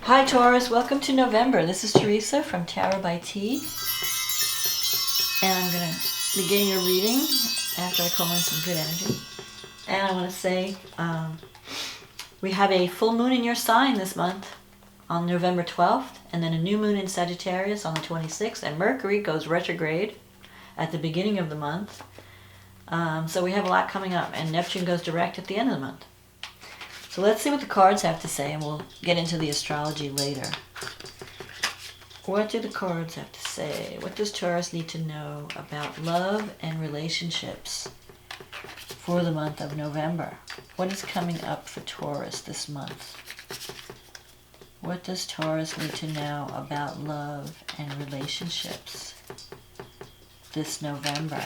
Hi Taurus, welcome to November. This is Teresa from Tarot by T. And I'm going to begin your reading after I call in some good energy. And I want to say we have a full moon in your sign this month on November 12th, and then a new moon in Sagittarius on the 26th, and Mercury goes retrograde at the beginning of the month. So we have a lot coming up, and Neptune goes direct at the end of the month. So let's see what the cards have to say, and we'll get into the astrology later. What do the cards have to say? What does Taurus need to know about love and relationships for the month of November? What is coming up for Taurus this month? What does Taurus need to know about love and relationships this November?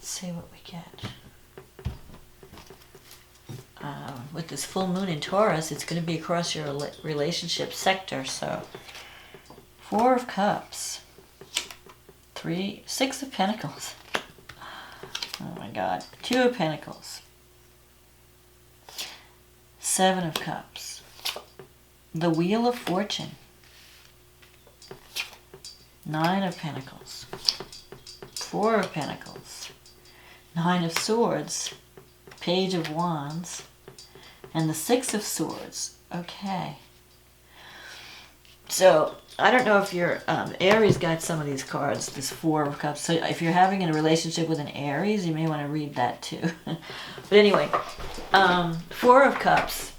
See what we get. With this full moon in Taurus, it's going to be across your relationship sector. So 4 of Cups, 6 of Pentacles, oh my God, 2 of Pentacles, 7 of Cups, the Wheel of Fortune, 9 of Pentacles, 4 of Pentacles, 9 of Swords, Page of Wands, and the 6 of Swords. Okay. So, I don't know if your Aries got some of these cards, this 4 of Cups. So, if you're having a relationship with an Aries, you may want to read that too. But anyway, 4 of Cups.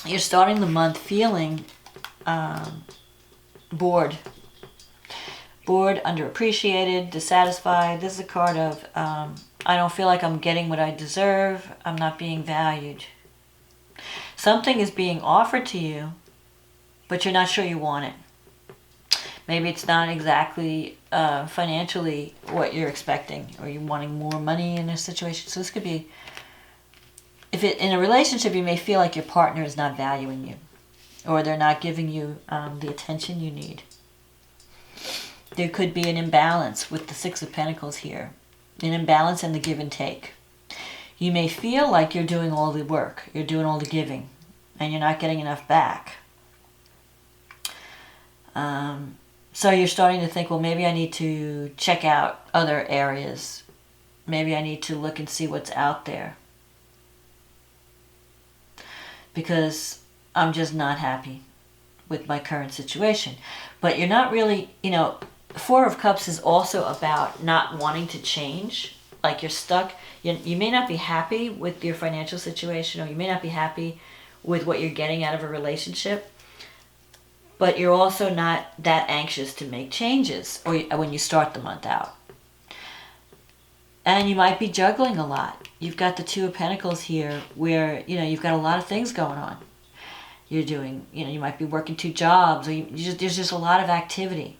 You're starting the month feeling bored. Bored, underappreciated, dissatisfied. This is a card of I don't feel like I'm getting what I deserve. I'm not being valued. Something is being offered to you, but you're not sure you want it. Maybe it's not exactly financially what you're expecting, or you're wanting more money in a situation. So this could be, in a relationship, you may feel like your partner is not valuing you, or they're not giving you the attention you need. There could be an imbalance with the 6 of Pentacles here. An imbalance in the give and take. You may feel like you're doing all the work, you're doing all the giving, and you're not getting enough back. So you're starting to think, well, maybe I need to check out other areas. Maybe I need to look and see what's out there. Because I'm just not happy with my current situation. But you're not really, 4 of Cups is also about not wanting to change. Like you're stuck. You may not be happy with your financial situation, or you may not be happy with what you're getting out of a relationship. But you're also not that anxious to make changes or when you start the month out. And you might be juggling a lot. You've got the 2 of Pentacles here where, you've got a lot of things going on. You're doing, you might be working 2 jobs, or there's just a lot of activity.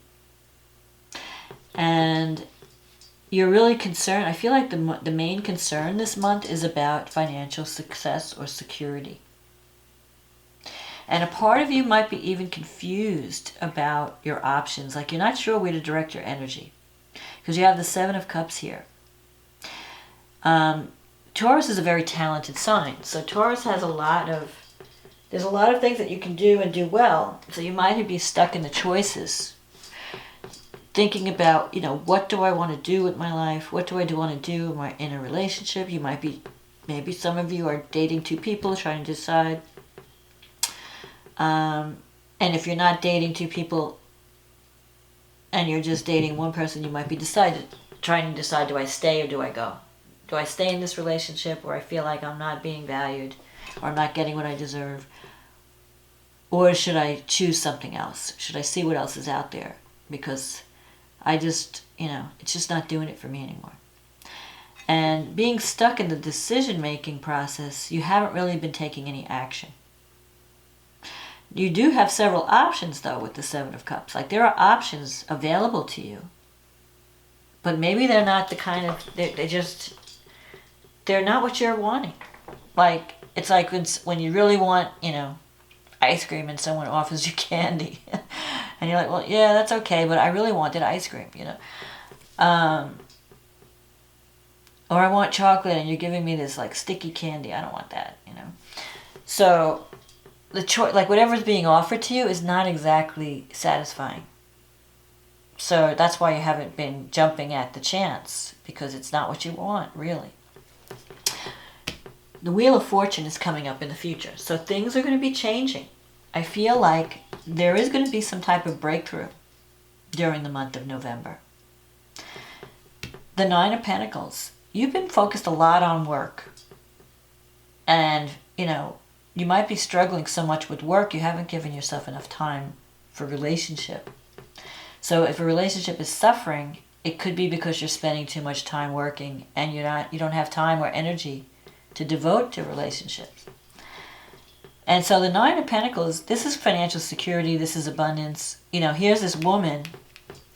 And you're really concerned. I feel like the main concern this month is about financial success or security. And a part of you might be even confused about your options. Like you're not sure where to direct your energy. Because you have the 7 of Cups here. Taurus is a very talented sign. So Taurus has there's a lot of things that you can do and do well. So you might be stuck in the choices. Thinking about, what do I want to do with my life? What do I want to do? Am I in a relationship? You might be, maybe some of you are dating 2 people, trying to decide. And if you're not dating 2 people and you're just dating one person, you might be trying to decide, do I stay or do I go? Do I stay in this relationship where I feel like I'm not being valued or I'm not getting what I deserve? Or should I choose something else? Should I see what else is out there? Because I just, it's just not doing it for me anymore. And being stuck in the decision-making process, you haven't really been taking any action. You do have several options, though, with the 7 of Cups. Like, there are options available to you. But maybe they're not the kind of, they're not what you're wanting. Like, it's like when you really want, ice cream and someone offers you candy. And you're like, well, yeah, that's okay, but I really wanted ice cream, Or I want chocolate and you're giving me this like sticky candy. I don't want that, you know. So the choice, like whatever's being offered to you is not exactly satisfying. So that's why you haven't been jumping at the chance, because it's not what you want, really. The Wheel of Fortune is coming up in the future, so things are going to be changing. I feel like there is going to be some type of breakthrough during the month of November. The Nine of Pentacles. You've been focused a lot on work. And, you know, you might be struggling so much with work, you haven't given yourself enough time for relationship. So if a relationship is suffering, it could be because you're spending too much time working and you don't have time or energy to devote to relationships. And so the Nine of Pentacles, this is financial security, this is abundance. You know, here's this woman,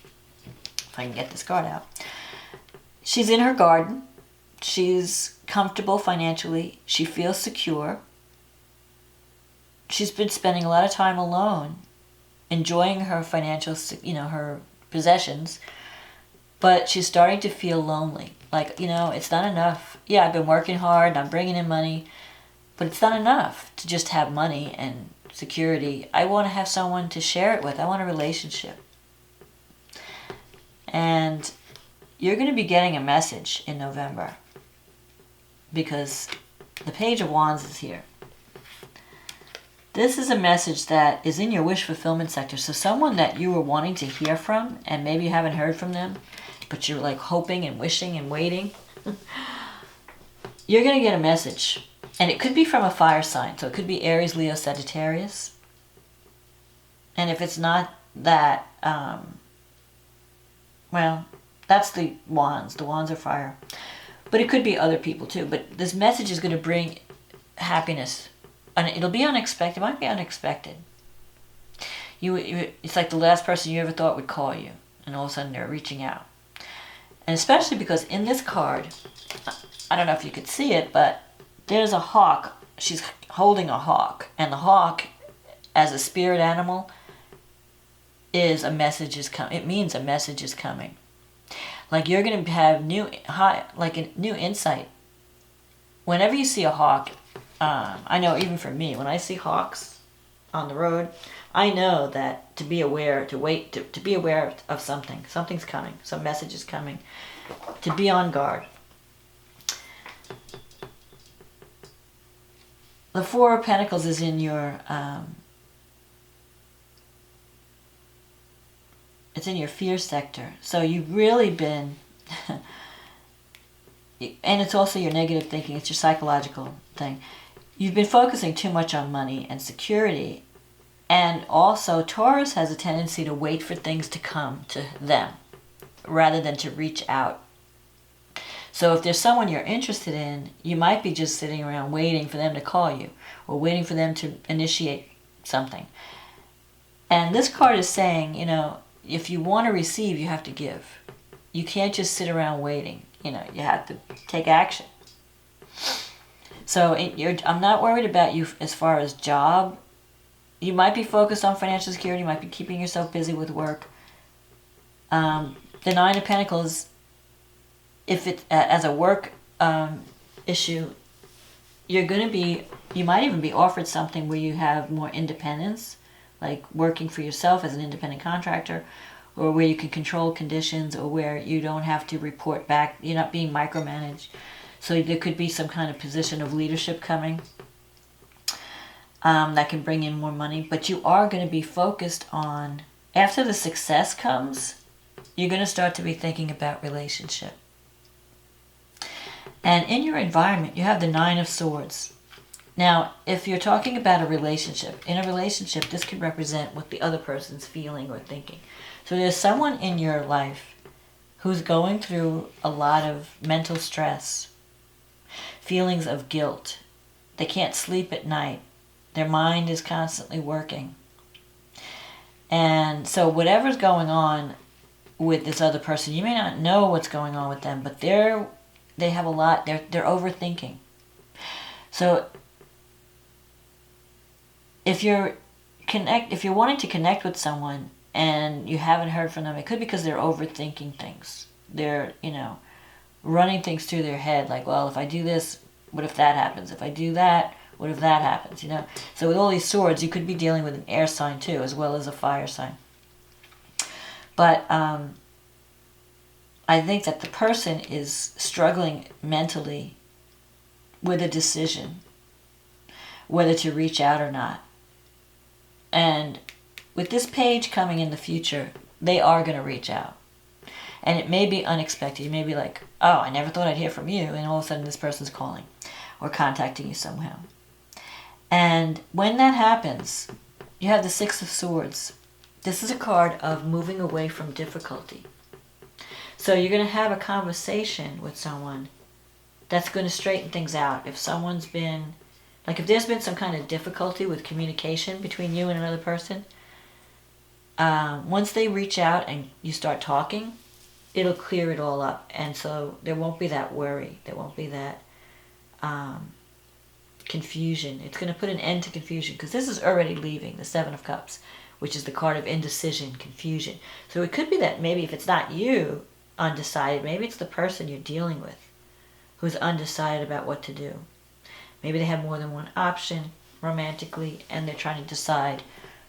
if I can get this card out. She's in her garden. She's comfortable financially. She feels secure. She's been spending a lot of time alone, enjoying her financial, you know, her possessions, but she's starting to feel lonely. Like, you know, it's not enough. Yeah, I've been working hard, I'm bringing in money, but it's not enough to just have money and security. I want to have someone to share it with. I want a relationship. And you're going to be getting a message in November because the Page of Wands is here. This is a message that is in your wish fulfillment sector. So someone that you were wanting to hear from and maybe you haven't heard from them, but you're like hoping and wishing and waiting. You're going to get a message. And it could be from a fire sign. So it could be Aries, Leo, Sagittarius. And if it's not that, well, that's the wands. The wands are fire. But it could be other people too. But this message is going to bring happiness. And it'll be unexpected. It might be unexpected. It's like the last person you ever thought would call you. And all of a sudden they're reaching out. And especially because in this card, I don't know if you could see it, but there's a hawk. She's holding a hawk. And the hawk, as a spirit animal, is a message is coming. It means a message is coming. Like you're going to have a new insight. Whenever you see a hawk, I know even for me, when I see hawks on the road, I know that to be aware, to wait, to be aware of something. Something's coming. Some message is coming. To be on guard. The Four of Pentacles is in your, it's in your fear sector. So you've really been, and it's also your negative thinking. It's your psychological thing. You've been focusing too much on money and security. And also, Taurus has a tendency to wait for things to come to them rather than to reach out. So if there's someone you're interested in, you might be just sitting around waiting for them to call you or waiting for them to initiate something. And this card is saying, you know, if you want to receive, you have to give. You can't just sit around waiting. You know, you have to take action. So I'm not worried about you as far as job. You might be focused on financial security. You might be keeping yourself busy with work. The Nine of Pentacles, if it as a work issue, you might even be offered something where you have more independence, like working for yourself as an independent contractor, or where you can control conditions, or where you don't have to report back. You're not being micromanaged. So there could be some kind of position of leadership coming that can bring in more money. But you are going to be focused on, after the success comes, you're going to start to be thinking about relationship. And in your environment, you have the Nine of Swords. Now, if you're talking about a relationship, in a relationship, this could represent what the other person's feeling or thinking. So there's someone in your life who's going through a lot of mental stress, feelings of guilt. They can't sleep at night. Their mind is constantly working. And so whatever's going on with this other person, you may not know what's going on with them, but they have a lot, they're overthinking. So if you're wanting to connect with someone and you haven't heard from them, it could be because they're overthinking things. They're, running things through their head, like, well, if I do this, what if that happens? If I do that, what if that happens? You know. So with all these swords, you could be dealing with an air sign too, as well as a fire sign. But I think that the person is struggling mentally with a decision, whether to reach out or not. And with this page coming in the future, they are going to reach out. And it may be unexpected. You may be like, oh, I never thought I'd hear from you. And all of a sudden this person's calling or contacting you somehow. And when that happens, you have the Six of Swords. This is a card of moving away from difficulty. So you're going to have a conversation with someone that's going to straighten things out. If someone's been, like if there's been some kind of difficulty with communication between you and another person, once they reach out and you start talking, it'll clear it all up. And so there won't be that worry. There won't be that confusion. It's going to put an end to confusion, because this is already leaving, the Seven of Cups, which is the card of indecision, confusion. So it could be that maybe if it's not you undecided, maybe it's the person you're dealing with who's undecided about what to do. Maybe they have more than one option romantically, and they're trying to decide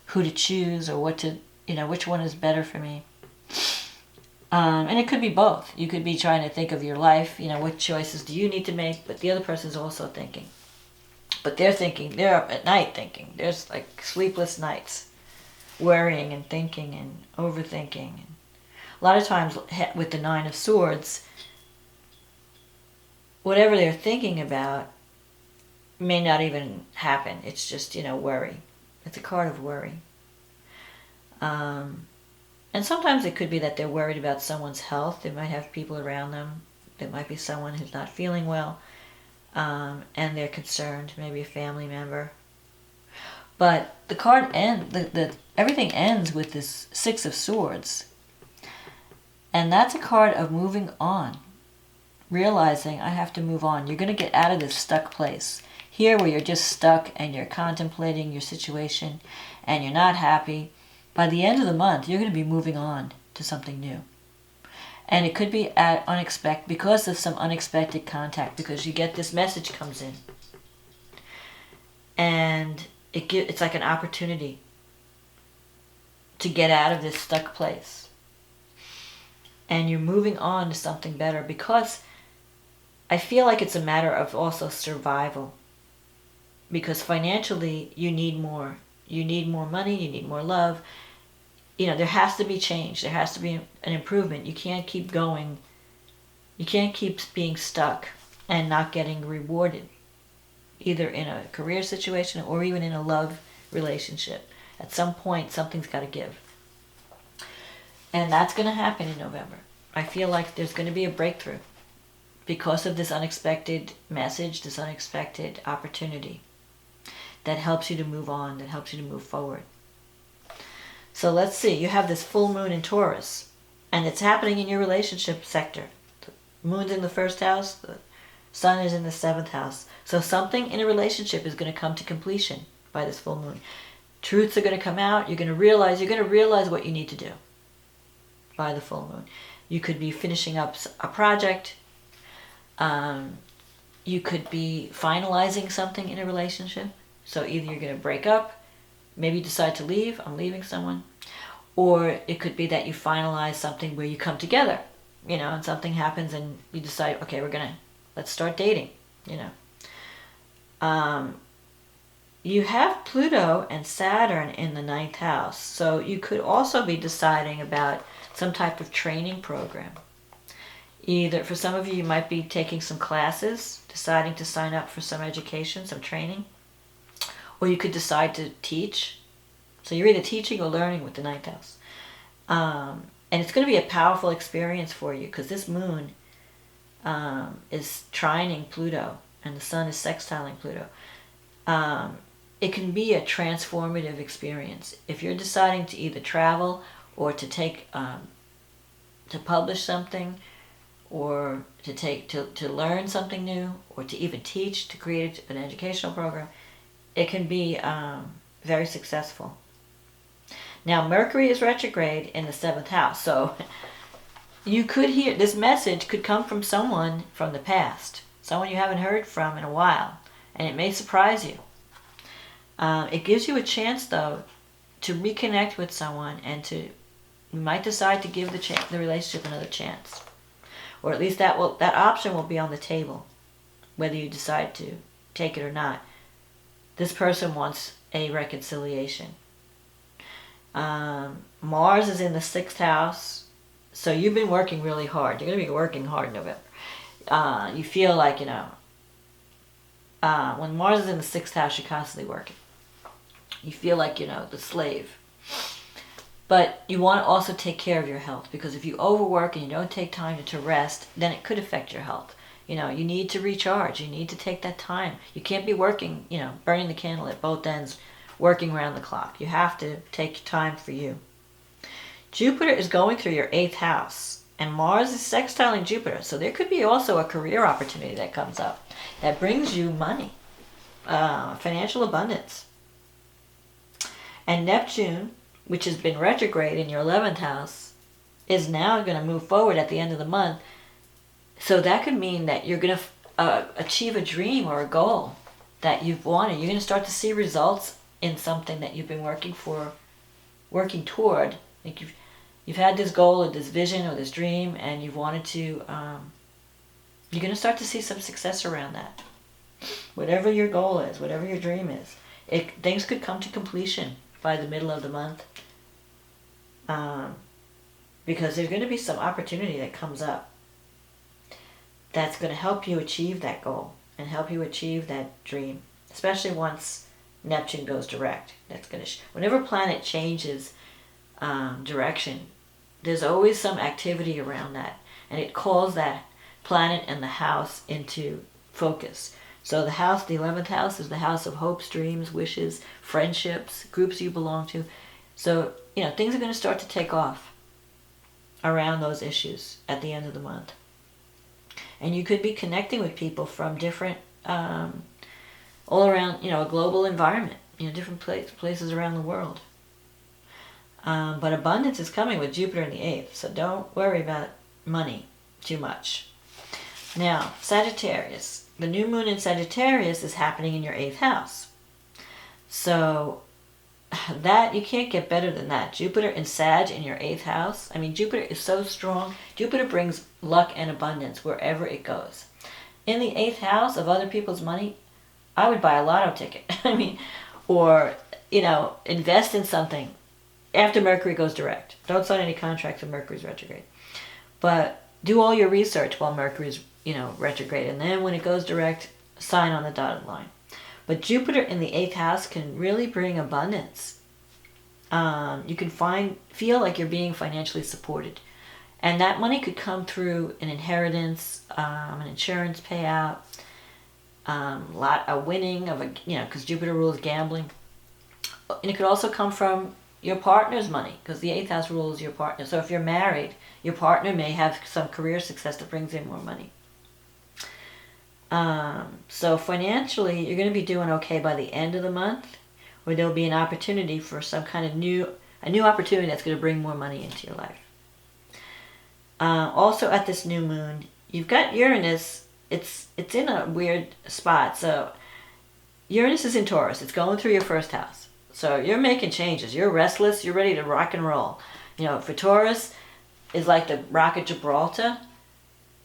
who to choose or what to, you know, which one is better for me. And it could be both. You could be trying to think of your life, you know, what choices do you need to make, but the other person's also thinking. But they're thinking, they're up at night thinking. There's like sleepless nights, worrying and thinking and overthinking. A lot of times with the Nine of Swords, whatever they're thinking about may not even happen. It's just, you know, worry. It's a card of worry. And sometimes it could be that they're worried about someone's health. They might have people around them. There might be someone who's not feeling well, and they're concerned, maybe a family member. But the card everything ends with this Six of Swords. And that's a card of moving on. Realizing I have to move on. You're going to get out of this stuck place. Here where you're just stuck and you're contemplating your situation and you're not happy. By the end of the month, you're going to be moving on to something new. And it could be at unexpected, because of some unexpected contact, because you get this message comes in. And it's like an opportunity to get out of this stuck place. And you're moving on to something better, because I feel like it's a matter of also survival. Because financially, you need more. You need more money, you need more love. You know, there has to be change. There has to be an improvement. You can't keep going. You can't keep being stuck and not getting rewarded, either in a career situation or even in a love relationship. At some point, something's got to give. And that's going to happen in November. I feel like there's going to be a breakthrough because of this unexpected message, this unexpected opportunity that helps you to move on, that helps you to move forward. So let's see, you have this full moon in Taurus, and it's happening in your relationship sector. The moon's in the first house, the sun is in the seventh house. So something in a relationship is going to come to completion by this full moon. Truths are going to come out. You're going to realize what you need to do by the full moon. You could be finishing up a project. You could be finalizing something in a relationship. So either you're going to break up, maybe you decide to leave, I'm leaving someone, or it could be that you finalize something where you come together, you know, and something happens and you decide, okay, let's start dating, you know. You have Pluto and Saturn in the ninth house, so you could also be deciding about some type of training program. Either, for some of you, you might be taking some classes, deciding to sign up for some education, some training, or you could decide to teach. So you're either teaching or learning with the ninth house. And it's going to be a powerful experience for you, because this moon is trining Pluto, and the sun is sextiling Pluto. It can be a transformative experience. If you're deciding to either travel or to take, to publish something, or to learn something new, or to even teach, to create an educational program, it can be very successful. Now, Mercury is retrograde in the seventh house, so you could hear, this message could come from someone from the past, someone you haven't heard from in a while, and it may surprise you. It gives you a chance, though, to reconnect with someone, and you might decide to give the relationship another chance, or at least that option will be on the table, whether you decide to take it or not. This person wants a reconciliation. Mars is in the 6th house. So you've been working really hard. You're going to be working hard in November. You feel like, when Mars is in the 6th house, you're constantly working. You feel like, the slave. But you want to also take care of your health, because if you overwork and you don't take time to rest, then it could affect your health. You need to recharge. You need to take that time. You can't be working, burning the candle at both ends, working around the clock. You have to take time for you. Jupiter is going through your 8th house, and Mars is sextiling Jupiter. So there could be also a career opportunity that comes up that brings you money, financial abundance. And Neptune, which has been retrograde in your 11th house, is now going to move forward at the end of the month. So that could mean that you're going to achieve a dream or a goal that you've wanted. You're going to start to see results in something that you've been working toward. Like you've had this goal or this vision or this dream, and you've wanted to, you're going to start to see some success around that. Whatever your goal is, whatever your dream is, things could come to completion by the middle of the month, because there's going to be some opportunity that comes up that's going to help you achieve that goal and help you achieve that dream, especially once Neptune goes direct. That's going to whenever planet changes direction, there's always some activity around that, and it calls that planet and the house into focus. So the 11th house, is the house of hopes, dreams, wishes, friendships, groups you belong to. So things are going to start to take off around those issues at the end of the month, and you could be connecting with people from different all around a global environment, different places around the world. But abundance is coming with Jupiter in the 8th, so don't worry about money too much. Now, Sagittarius. The new moon in Sagittarius is happening in your 8th house. So that, you can't get better than that. Jupiter in Sag in your 8th house. I mean, Jupiter is so strong. Jupiter brings luck and abundance wherever it goes. In the 8th house of other people's money, I would buy a lotto ticket. Or, invest in something after Mercury goes direct. Don't sign any contracts when Mercury's retrograde. But do all your research while Mercury's, retrograde. And then when it goes direct, sign on the dotted line. But Jupiter in the 8th house can really bring abundance. You can feel like you're being financially supported. And that money could come through an inheritance, an insurance payout, a winning of because Jupiter rules gambling. And it could also come from your partner's money, because the 8th house rules your partner. So if you're married, your partner may have some career success that brings in more money. So financially, you're going to be doing okay by the end of the month, where there'll be an opportunity for some kind of new opportunity that's going to bring more money into your life. Also at this new moon, you've got Uranus. It's in a weird spot. So Uranus is in Taurus. It's going through your 1st house. So you're making changes. You're restless. You're ready to rock and roll. For Taurus, is like the Rock of Gibraltar.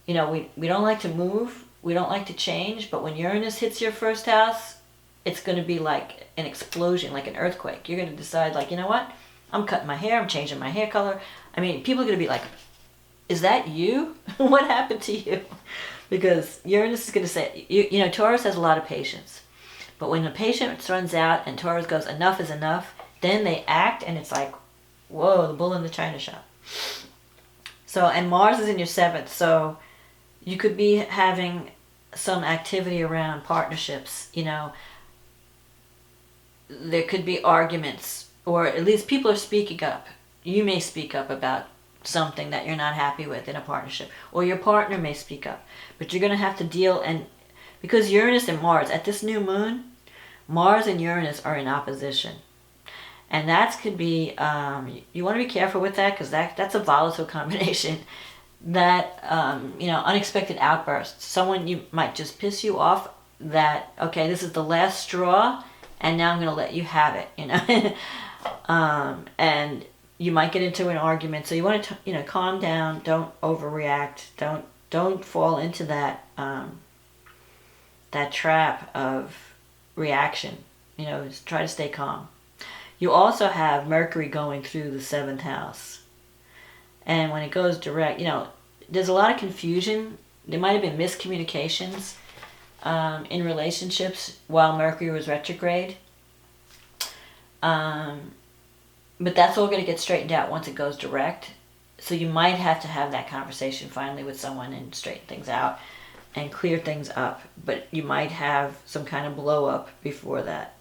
We don't like to move. We don't like to change. But when Uranus hits your 1st house, it's going to be like an explosion, like an earthquake. You're going to decide, like, you know what? I'm cutting my hair. I'm changing my hair color. I mean, people are going to be like, is that you? What happened to you? Because Uranus is going to say, Taurus has a lot of patience. But when the patience runs out and Taurus goes, enough is enough, then they act, and it's like, whoa, the bull in the china shop. So, and Mars is in your 7th, so you could be having some activity around partnerships. There could be arguments, or at least people are speaking up. You may speak up about something that you're not happy with in a partnership, or your partner may speak up. But you're going to have to deal, and because Uranus and Mars, at this new moon, Mars and Uranus are in opposition. And that could be, you want to be careful with that, because that's a volatile combination. that, unexpected outbursts. Someone you might just piss you off that, okay, this is the last straw and now I'm going to let you have it, and you might get into an argument. So you want to, calm down. Don't overreact. Don't fall into that, that trap of reaction. Just try to stay calm. You also have Mercury going through the 7th house. And when it goes direct, there's a lot of confusion. There might have been miscommunications in relationships while Mercury was retrograde. But that's all going to get straightened out once it goes direct. So you might have to have that conversation finally with someone and straighten things out and clear things up. But you might have some kind of blow up before that.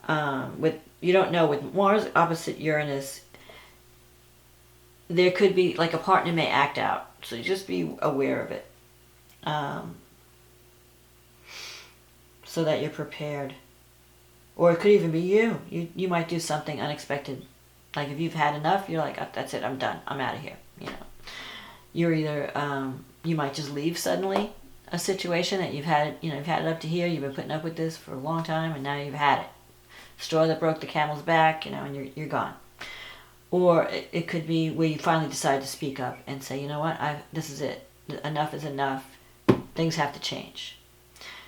You don't know, with Mars opposite Uranus, there could be, like, a partner may act out. So just be aware of it. So that you're prepared. Or it could even be you. You might do something unexpected. Like if you've had enough, you're like, oh, that's it, I'm done. I'm out of here. You're either, you might just leave suddenly a situation that you've had it up to here. You've been putting up with this for a long time and now you've had it. Straw that broke the camel's back, and you're gone. Or it could be where you finally decide to speak up and say, you know what, this is it. Enough is enough. Things have to change.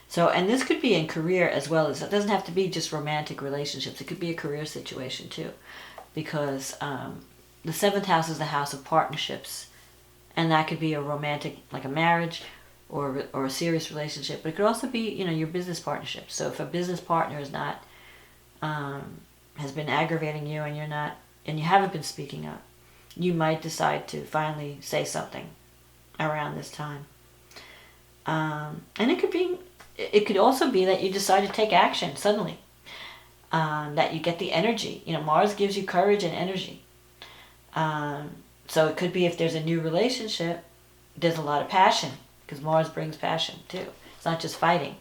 So, and this could be in career as well as, it doesn't have to be just romantic relationships. It could be a career situation too. Because the 7th house is the house of partnerships. And that could be a romantic, like a marriage or a serious relationship. But it could also be, your business partnership. So if a business partner is not, has been aggravating you and you haven't been speaking up, you might decide to finally say something around this time. And it could also be that you decide to take action suddenly. That you get the energy. Mars gives you courage and energy. So it could be if there's a new relationship, there's a lot of passion. Because Mars brings passion too. It's not just fighting.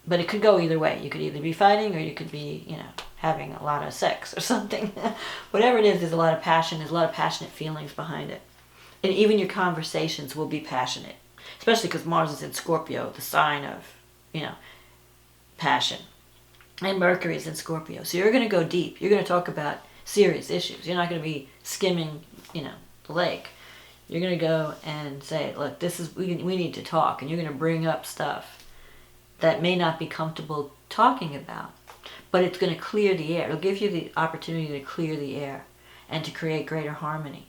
But it could go either way. You could either be fighting or you could be, having a lot of sex or something. Whatever it is, there's a lot of passion. There's a lot of passionate feelings behind it. And even your conversations will be passionate. Especially because Mars is in Scorpio, the sign of, passion. And Mercury is in Scorpio. So you're going to go deep. You're going to talk about serious issues. You're not going to be skimming, the lake. You're going to go and say, look, we need to talk. And you're going to bring up stuff that may not be comfortable talking about. But it's going to clear the air. It'll give you the opportunity to clear the air and to create greater harmony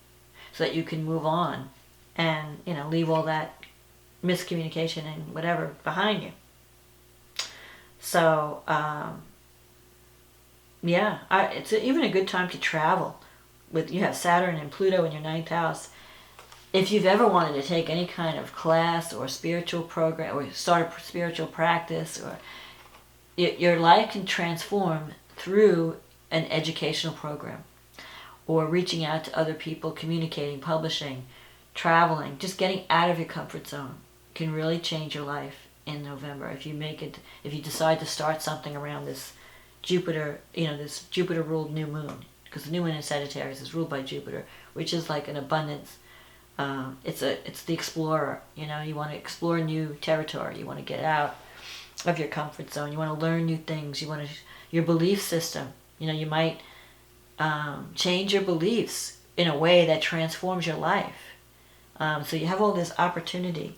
so that you can move on and, leave all that miscommunication and whatever behind you. So, it's even a good time to travel. You have Saturn and Pluto in your 9th house. If you've ever wanted to take any kind of class or spiritual program or start a spiritual practice, or your life can transform through an educational program or reaching out to other people, communicating, publishing, traveling, just getting out of your comfort zone can really change your life in November. If you decide to start something around this Jupiter, this Jupiter-ruled new moon, because the new moon in Sagittarius is ruled by Jupiter, which is like an abundance. It's the explorer. You want to explore new territory. You want to get out of your comfort zone. You want to learn new things. Your belief system. You might change your beliefs in a way that transforms your life. So you have all this opportunity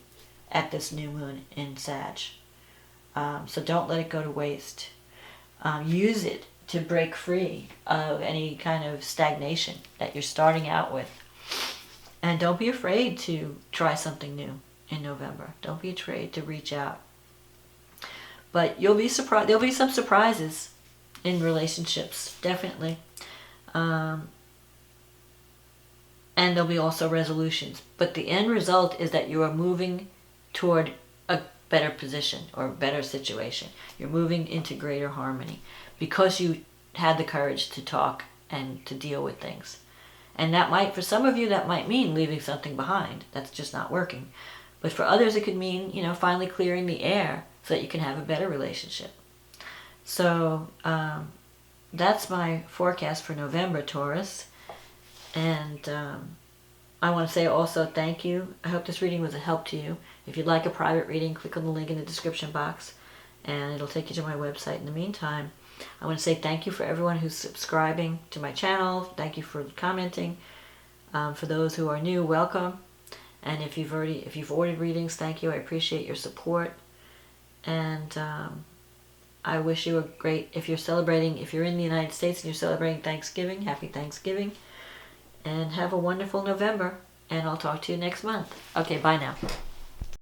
at this new moon in Sag. So don't let it go to waste. Use it to break free of any kind of stagnation that you're starting out with. And don't be afraid to try something new in November. Don't be afraid to reach out. But you'll be surprised. There'll be some surprises in relationships, definitely. And there'll be also resolutions. But the end result is that you are moving toward a better position or a better situation. You're moving into greater harmony because you had the courage to talk and to deal with things. And that might, for some of you, that might mean leaving something behind that's just not working. But for others, it could mean, finally clearing the air so that you can have a better relationship. So that's my forecast for November, Taurus. And I want to say also thank you. I hope this reading was a help to you. If you'd like a private reading, click on the link in the description box and it'll take you to my website. In the meantime, I want to say thank you for everyone who's subscribing to my channel. Thank you for commenting. For those who are new, welcome. And if you've ordered readings, thank you. I appreciate your support. And I wish you a great, if you're in the United States and you're celebrating Thanksgiving, happy Thanksgiving. And have a wonderful November. And I'll talk to you next month. Okay, bye now.